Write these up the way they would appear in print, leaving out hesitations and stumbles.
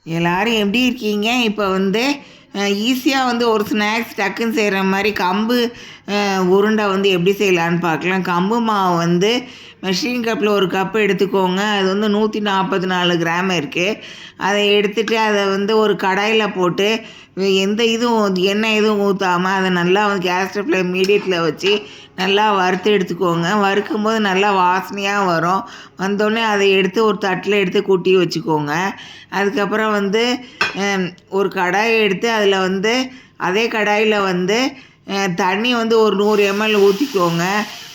எல்லாரும் எப்படி இருக்கீங்க? இப்போ வந்து ஈஸியாக வந்து ஒரு ஸ்நாக்ஸ் டக்குன்னு செய்கிற மாதிரி கம்பு உருண்டை வந்து எப்படி செய்யலான்னு பார்க்கலாம். கம்பு மாவு வந்து மெஷரிங் கப்பில் ஒரு கப்பு எடுத்துக்கோங்க. அது வந்து 144 கிராம் இருக்குது. அதை எடுத்துகிட்டு அதை வந்து ஒரு கடாயில் போட்டு எந்த இதுவும் எண்ணெய் எதுவும் ஊற்றாமல் அதை நல்லா வந்து கேஸ் ஸ்டவ்வில் மீடியத்தில் வச்சு நல்லா வறுத்து எடுத்துக்கோங்க. வறுக்கும்போது நல்லா வாசனையாக வரும். வந்தோடனே அதை எடுத்து ஒரு தட்டில் எடுத்து கொட்டி வச்சுக்கோங்க. அதுக்கப்புறம் வந்து ஒரு கடாயை எடுத்து அதில் வந்து அதே கடாயில் வந்து தண்ணி வந்து ஒரு 100 ml ஊற்றிக்கோங்க.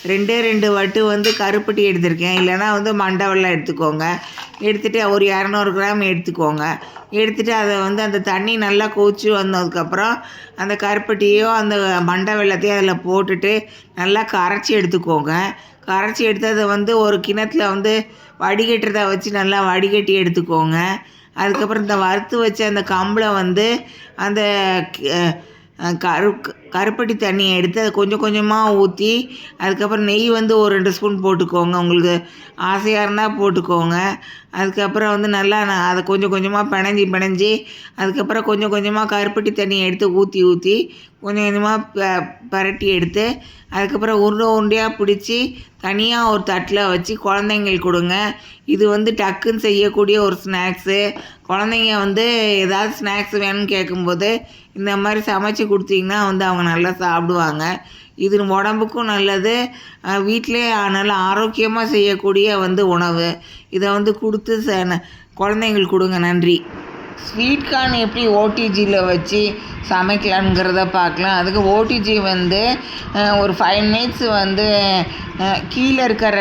2 வட்டு வந்து கருப்பட்டி எடுத்திருக்கேன், இல்லைனா வந்து மண்டை வெல்லம் எடுத்துக்கோங்க. எடுத்துகிட்டு ஒரு 200 கிராம் எடுத்துக்கோங்க. எடுத்துகிட்டு அதை வந்து அந்த தண்ணி நல்லா கொதிச்சு வந்ததுக்கப்புறம் அந்த கருப்பட்டியோ அந்த மண்டை வெல்லத்தையும் அதில் போட்டுட்டு நல்லா கரைச்சி எடுத்துக்கோங்க. கரைச்சி எடுத்து அதை வந்து ஒரு கிணத்துல வந்து வடிகட்டுறதை வச்சு நல்லா வடிகட்டி எடுத்துக்கோங்க. அதுக்கப்புறம் இந்த வறுத்து வச்ச அந்த கம்பில் வந்து அந்த கருப்பட்டி தண்ணியை எடுத்து அதை கொஞ்சம் கொஞ்சமாக ஊற்றி அதுக்கப்புறம் நெய் வந்து ஒரு 2 ஸ்பூன் போட்டுக்கோங்க. உங்களுக்கு ஆசையாக இருந்தால் போட்டுக்கோங்க. அதுக்கப்புறம் வந்து நல்லா அதை கொஞ்சம் கொஞ்சமாக பிணைஞ்சி அதுக்கப்புறம் கொஞ்சம் கொஞ்சமாக கருப்பட்டி தண்ணியை எடுத்து ஊற்றி கொஞ்சம் கொஞ்சமாக பரட்டி எடுத்து அதுக்கப்புறம் உருண்டையாக பிடிச்சி தனியாக ஒரு தட்டில் வச்சு குழந்தைங்களுக்கு கொடுங்க. இது வந்து டக்குன்னு செய்யக்கூடிய ஒரு ஸ்நாக்ஸு. குழந்தைங்க வந்து ஏதாவது ஸ்நாக்ஸ் வேணும்னு கேட்கும்போது இந்த மாதிரி சமைச்சு கொடுத்தீங்கன்னா வந்து அவங்க நல்லா சாப்பிடுவாங்க. இது உடம்புக்கும் நல்லது. வீட்டிலே நல்லா ஆரோக்கியமாக செய்யக்கூடிய வந்து உணவு. இதை வந்து கொடுத்து குழந்தைங்களுக்கு கொடுங்க. நன்றி. ஸ்வீட் கார்ன் எப்படி ஓடிஜியில் வச்சு சமைக்கலாங்கிறத பார்க்கலாம். அதுக்கு ஓடிஜி வந்து ஒரு 5 மினிட்ஸ் வந்து கீழே இருக்கிற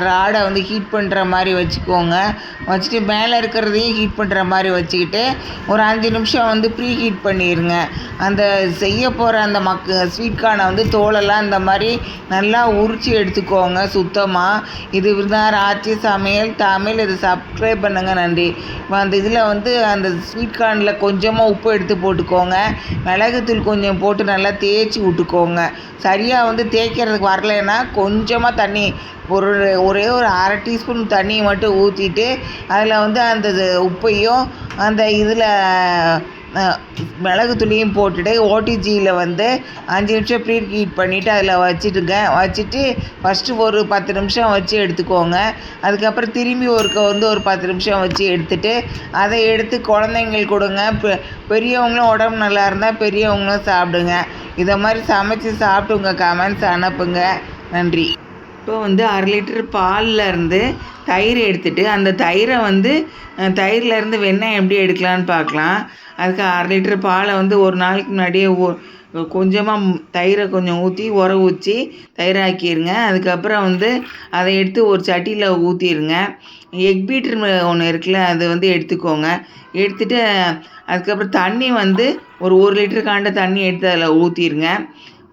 ராடை வந்து ஹீட் பண்ணுற மாதிரி வச்சுக்கோங்க. வச்சுட்டு மேலே இருக்கிறதையும் ஹீட் பண்ணுற மாதிரி வச்சுக்கிட்டு ஒரு 5 நிமிஷம் வந்து ப்ரீ ஹீட் பண்ணிடுங்க. அந்த செய்ய போகிற அந்த ஸ்வீட் கார்னை வந்து தோலெல்லாம் இந்த மாதிரி நல்லா உரித்து எடுத்துக்கோங்க சுத்தமாக. இது தான் ராச்சி சமையல் தமிழ். இது சப்ஸ்கிரைப் பண்ணுங்கள். நன்றி. அந்த இதில் வந்து அந்த ஸ்வீட் கார்னில் கொஞ்சமாக உப்பு எடுத்து போட்டுக்கோங்க. மிளகுத்தூள் கொஞ்சம் போட்டு நல்லா தேய்ச்சி விட்டுக்கோங்க. சரியாக வந்து தேய்க்கிறதுக்கு வரலைன்னா கொஞ்சமாக தண்ணி ஒரே ஒரு 1/2 டீஸ்பூன் தண்ணியை மட்டும் ஊற்றிட்டு அதில் வந்து அந்த உப்பையும் அந்த இதில் மிளகுத்தூளையும் போட்டுட்டு ஓடிஜியில் வந்து 5 நிமிஷம் ப்ரீ ஹீட் பண்ணிவிட்டு அதில் வச்சுட்டு ஃபஸ்ட்டு ஒரு 10 நிமிஷம் வச்சு எடுத்துக்கோங்க. அதுக்கப்புறம் திரும்பி ஒரு 10 நிமிஷம் வச்சு எடுத்துகிட்டு அதை எடுத்து குழந்தைங்களுக்கு கொடுங்க. பெரியவங்களும் உடம்பு நல்லா இருந்தால் பெரியவங்களும் சாப்பிடுங்க. இதை மாதிரி சமைச்சு சாப்பிட்டு உங்கள் கமெண்ட்ஸ் அனுப்புங்க. நன்றி. இப்போ வந்து 1/2 லிட்டர் பாலில் இருந்து தயிர் எடுத்துகிட்டு அந்த தயிரை வந்து தயிர்லேருந்து வெண்ணெய் எப்படி எடுக்கலான்னு பார்க்கலாம். அதுக்கு 1/2 லிட்டர் பாலை வந்து ஒரு நாளைக்கு முன்னாடியே கொஞ்சமாக தயிரை கொஞ்சம் ஊற்றி ஊற்றி தயிராக்கிடுங்க. அதுக்கப்புறம் வந்து அதை எடுத்து ஒரு சட்டியில் ஊற்றிடுங்க. எக் பீட்டர் ஒன்று இருக்குல்ல, அது வந்து எடுத்துக்கோங்க. எடுத்துகிட்டு அதுக்கப்புறம் தண்ணி வந்து ஒரு 1 லிட்டருக்காண்ட தண்ணி எடுத்து அதில் ஊற்றிடுங்க.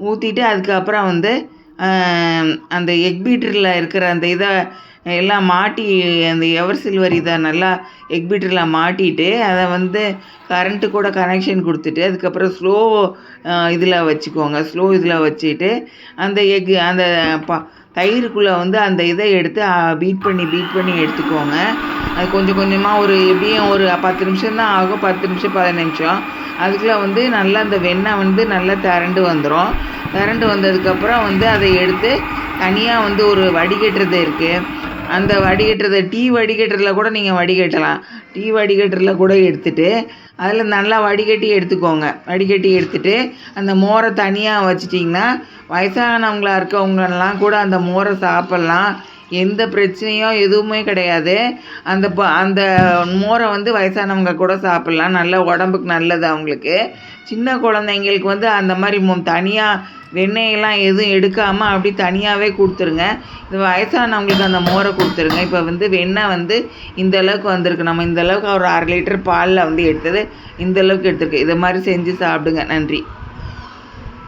ஊற்றிட்டு அதுக்கப்புறம் வந்து அந்த எக் பீட்டரில் இருக்கிற அந்த இதை எல்லாம் மாட்டி அந்த எவர் சில்வர் இதை நல்லா எக் பீட்டரில் மாட்டிட்டு அதை வந்து கரண்ட்டு கூட கனெக்ஷன் கொடுத்துட்டு அதுக்கப்புறம் ஸ்லோ இதில் வச்சுக்கோங்க. ஸ்லோ இதில் வச்சுட்டு அந்த அந்த தயிருக்குள்ளே வந்து அந்த இதை எடுத்து பீட் பண்ணி எடுத்துக்கோங்க. அது கொஞ்சம் கொஞ்சமாக எப்படியும் ஒரு 10 நிமிஷம் தான் ஆகும். 10 நிமிஷம் 15 நிமிஷம். அதுக்குள்ளே வந்து நல்லா அந்த வெண்ணெய் வந்து நல்லா திரண்டு வந்துடும். திரண்டு வந்ததுக்கப்புறம் வந்து அதை எடுத்து தனியாக வந்து ஒரு வடிகட்டுறது இருக்குது. அந்த வடிகட்டுறதை டீ வடிகட்டுறதுல கூட நீங்கள் வடிகட்டலாம். டீ வடிகட்டுறதுல கூட எடுத்துகிட்டு அதில் நல்லா வடிகட்டி எடுத்துக்கோங்க. வடிகட்டி எடுத்துகிட்டு அந்த மோரை தனியாக வச்சிட்டிங்கன்னா வயசானவங்களா இருக்கவங்களெல்லாம் கூட அந்த மோரை சாப்பிட்லாம். எந்த பிரச்சனையும் எதுவுமே கிடையாது. அந்த மோரை வந்து வயசானவங்க கூட சாப்பிட்லாம். நல்ல உடம்புக்கு நல்லது அவங்களுக்கு. சின்ன குழந்தைங்களுக்கு வந்து அந்த மாதிரி தனியாக வெண்ணெயெல்லாம் எதுவும் எடுக்காமல் அப்படி தனியாகவே கொடுத்துருங்க. இது வயசானவங்களுக்கு அந்த மோரை கொடுத்துருங்க. இப்போ வந்து வெண்ணெய் வந்து இந்தளவுக்கு வந்திருக்கு. நம்ம இந்தளவுக்கு ஒரு 1/2 லிட்டர் பாலில் வந்து எடுத்தது இந்தளவுக்கு எடுத்துருக்கு. இதை மாதிரி செஞ்சு சாப்பிடுங்க. நன்றி.